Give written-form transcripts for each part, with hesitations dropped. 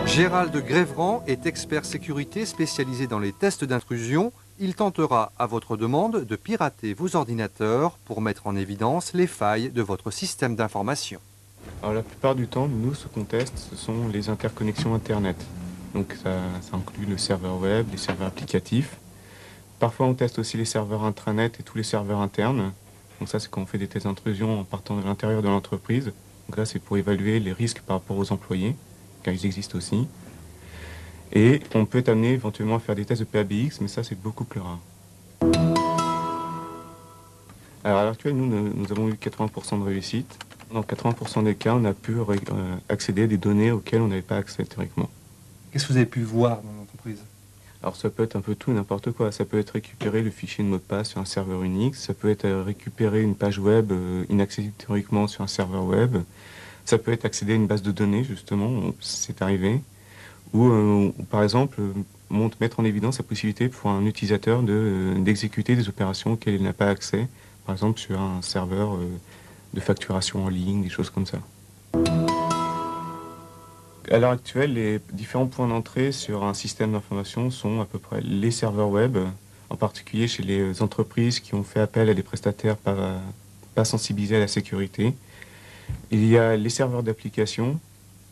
Gérald Grévran est expert sécurité spécialisé dans les tests d'intrusion. Il tentera, à votre demande, de pirater vos ordinateurs pour mettre en évidence les failles de votre système d'information. Alors la plupart du temps, nous, ce qu'on teste, ce sont les interconnexions Internet. Donc ça inclut le serveur web, les serveurs applicatifs. Parfois, on teste aussi les serveurs intranet et tous les serveurs internes. Donc ça, c'est quand on fait des tests d'intrusion en partant de l'intérieur de l'entreprise. Donc là, c'est pour évaluer les risques par rapport aux employés, car ils existent aussi. Et on peut être amené éventuellement à faire des tests de PABX, mais ça, c'est beaucoup plus rare. Alors à l'heure actuelle, nous avons eu 80% de réussite. Dans 80% des cas, on a pu accéder à des données auxquelles on n'avait pas accès théoriquement. Qu'est-ce que vous avez pu voir dans l'entreprise? Alors ça peut être un peu tout et n'importe quoi. Ça peut être récupérer le fichier de mot de passe sur un serveur Unix. Ça peut être récupérer une page web inaccessible théoriquement sur un serveur web. Ça peut être accéder à une base de données, justement, c'est arrivé. Ou par exemple, mettre en évidence la possibilité pour un utilisateur d'exécuter des opérations auxquelles il n'a pas accès. Par exemple sur un serveur de facturation en ligne, des choses comme ça. À l'heure actuelle, les différents points d'entrée sur un système d'information sont à peu près les serveurs web, en particulier chez les entreprises qui ont fait appel à des prestataires pas sensibilisés à la sécurité. Il y a les serveurs d'application,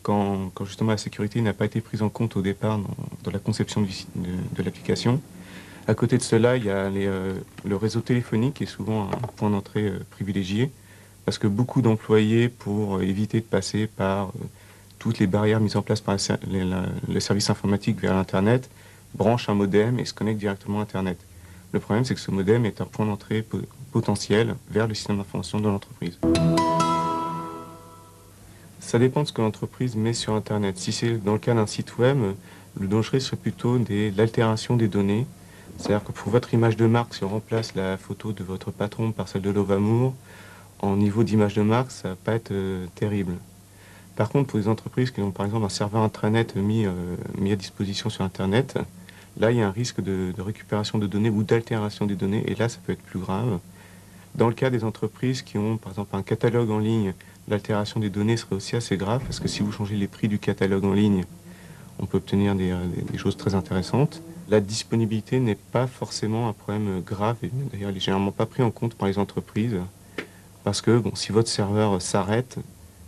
quand justement la sécurité n'a pas été prise en compte au départ dans la conception de l'application. À côté de cela, il y a le réseau téléphonique qui est souvent un point d'entrée privilégié, parce que beaucoup d'employés, pour éviter de passer par toutes les barrières mises en place par les services informatiques vers l'Internet, branchent un modem et se connectent directement à Internet. Le problème, c'est que ce modem est un point d'entrée potentiel vers le système d'information de l'entreprise. Ça dépend de ce que l'entreprise met sur Internet. Si c'est dans le cas d'un site web, le danger serait plutôt l'altération des données. C'est-à-dire que pour votre image de marque, si on remplace la photo de votre patron par celle de Lovamour, en niveau d'image de marque, ça ne va pas être terrible. Par contre, pour les entreprises qui ont par exemple un serveur intranet mis à disposition sur Internet, là, il y a un risque de récupération de données ou d'altération des données, et là, ça peut être plus grave. Dans le cas des entreprises qui ont par exemple un catalogue en ligne, l'altération des données serait aussi assez grave, parce que si vous changez les prix du catalogue en ligne, on peut obtenir des choses très intéressantes. La disponibilité n'est pas forcément un problème grave, et d'ailleurs, elle n'est généralement pas pris en compte par les entreprises, parce que bon, si votre serveur s'arrête,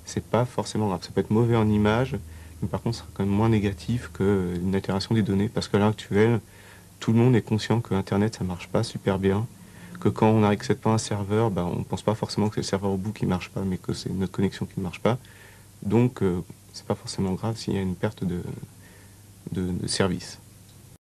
c'est pas forcément grave. Ça peut être mauvais en image, mais par contre, ce sera quand même moins négatif qu'une altération des données, parce qu'à l'heure actuelle, tout le monde est conscient que Internet, ça marche pas super bien, que quand on n'accède pas à un serveur, on ne pense pas forcément que c'est le serveur au bout qui ne marche pas, mais que c'est notre connexion qui ne marche pas. Donc, c'est pas forcément grave s'il y a une perte de service.